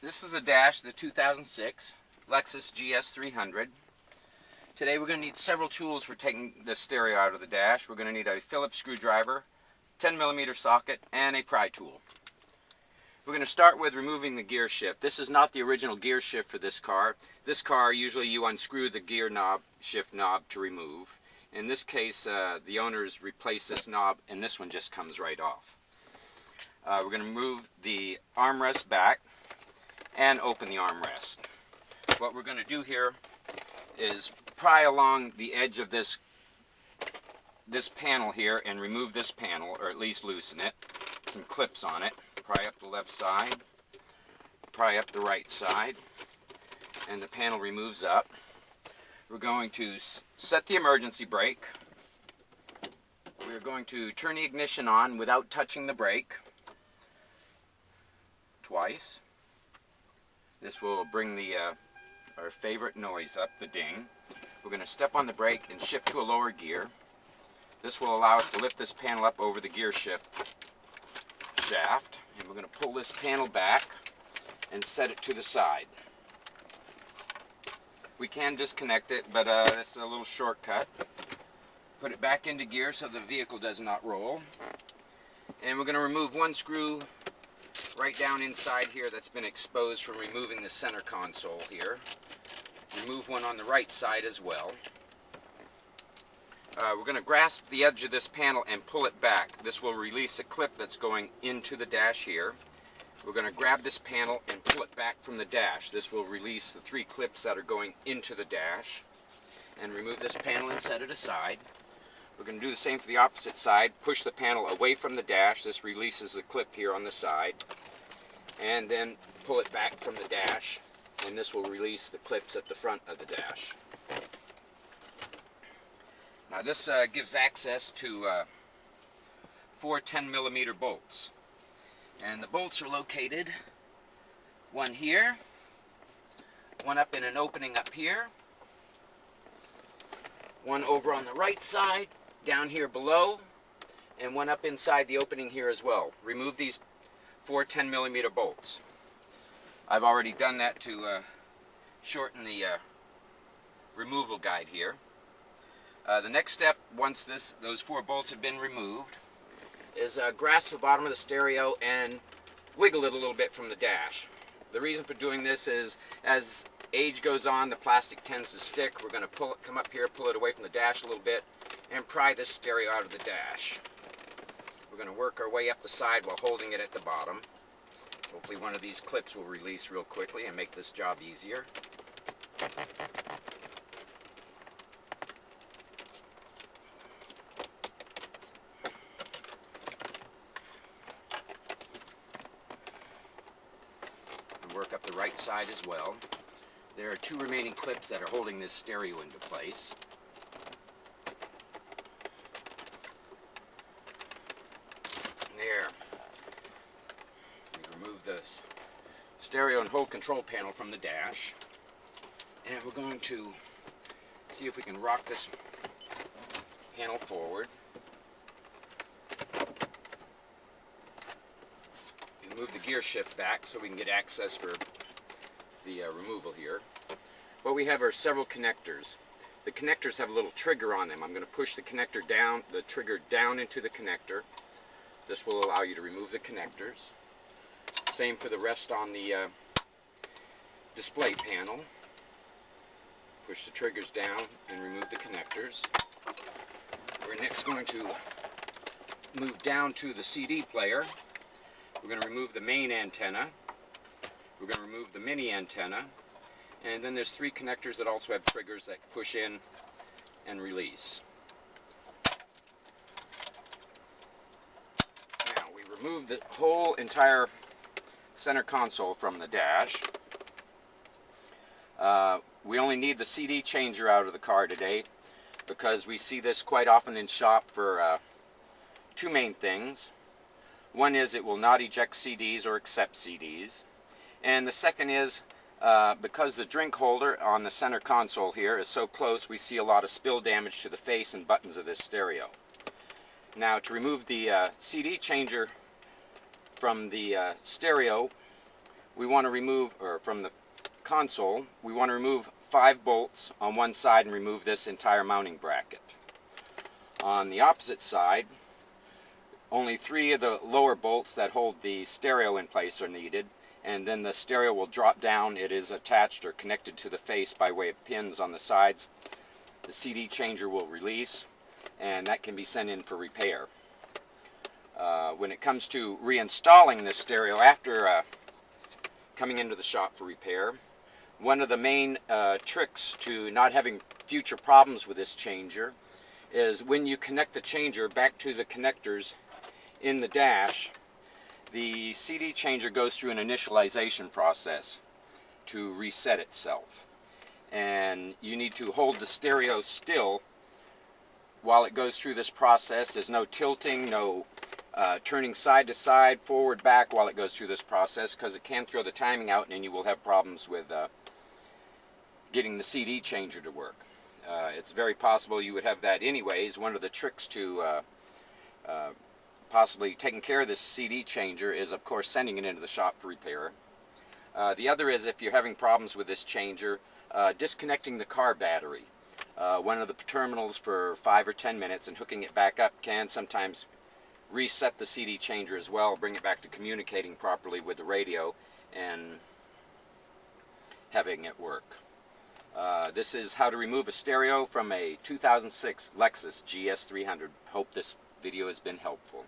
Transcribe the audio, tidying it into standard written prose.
This is the dash, the 2006 Lexus GS300. Today we're going to need several tools for taking the stereo out of the dash. We're going to need a Phillips screwdriver, 10mm socket, and a pry tool. We're going to start with removing the gear shift. This is not the original gear shift for this car. This car, usually you unscrew the gear knob, shift knob to remove. In this case, the owners replace this knob and this one just comes right off. We're going to move the armrest back and open the armrest. What we're going to do here is pry along the edge of this panel here and remove this panel, or at least loosen it. Some clips on it. Pry up the left side, pry up the right side, and the panel removes up. We're going to set the emergency brake. We're going to turn the ignition on without touching the brake twice. This will bring the our favorite noise up, the ding. We're going to step on the brake and shift to a lower gear. This will allow us to lift this panel up over the gear shift shaft. And we're going to pull this panel back and set it to the side. We can disconnect it, but it's a little shortcut. Put it back into gear so the vehicle does not roll. And we're going to remove one screw right down inside here that's been exposed from removing the center console here. Remove one on the right side as well. We're going to grasp the edge of this panel and pull it back. This will release a clip that's going into the dash here. We're going to grab this panel and pull it back from the dash. This will release the three clips that are going into the dash. And remove this panel and set it aside. We're going to do the same for the opposite side. Push the panel away from the dash. This releases the clip here on the side. And then pull it back from the dash. And this will release the clips at the front of the dash. Now this gives access to 4 10mm bolts. And the bolts are located, one here, one up in an opening up here, one over on the right side, down here below, and one up inside the opening here as well. Remove these 4 10mm bolts. I've already done that to shorten the removal guide here. The next step, once those 4 bolts have been removed, is grasp the bottom of the stereo and wiggle it a little bit from the dash. The reason for doing this is, as age goes on, the plastic tends to stick. We're going to come up here, pull it away from the dash a little bit, and pry this stereo out of the dash. We're going to work our way up the side while holding it at the bottom. Hopefully one of these clips will release real quickly and make this job easier. Work up the right side as well. There are 2 remaining clips that are holding this stereo into place. There. We remove the stereo and hold control panel from the dash. And we're going to see if we can rock this panel forward. Move the gear shift back so we can get access for the removal here. What we have are several connectors. The connectors have a little trigger on them. I'm going to push the connector down, the trigger down into the connector. This will allow you to remove the connectors. Same for the rest on the display panel. Push the triggers down and remove the connectors. We're next going to move down to the CD player. We're going to remove the main antenna. We're going to remove the mini antenna. And then there's 3 connectors that also have triggers that push in and release. Now we remove the whole entire center console from the dash. We only need the CD changer out of the car today because we see this quite often in shop for 2 main things. One is it will not eject CDs or accept CDs. And the second is because the drink holder on the center console here is so close, we see a lot of spill damage to the face and buttons of this stereo. Now to remove the CD changer from the stereo, we want to remove, or from the console, we want to remove 5 bolts on one side and remove this entire mounting bracket. On the opposite side, only 3 of the lower bolts that hold the stereo in place are needed, and then the stereo will drop down. It is attached or connected to the face by way of pins on the sides. The CD changer will release, and that can be sent in for repair. When it comes to reinstalling this stereo after coming into the shop for repair, one of the main tricks to not having future problems with this changer is when you connect the changer back to the connectors in the dash, the CD changer goes through an initialization process to reset itself. And you need to hold the stereo still while it goes through this process. There's no tilting, no turning side to side, forward, back while it goes through this process, because it can throw the timing out and you will have problems with getting the CD changer to work. It's very possible you would have that anyways. One of the tricks to possibly taking care of this CD changer is, of course, sending it into the shop for repair. The other is, if you're having problems with this changer, disconnecting the car battery. One of the terminals for 5 or 10 minutes and hooking it back up can sometimes reset the CD changer as well, bring it back to communicating properly with the radio and having it work. This is how to remove a stereo from a 2006 Lexus GS300. Hope this video has been helpful.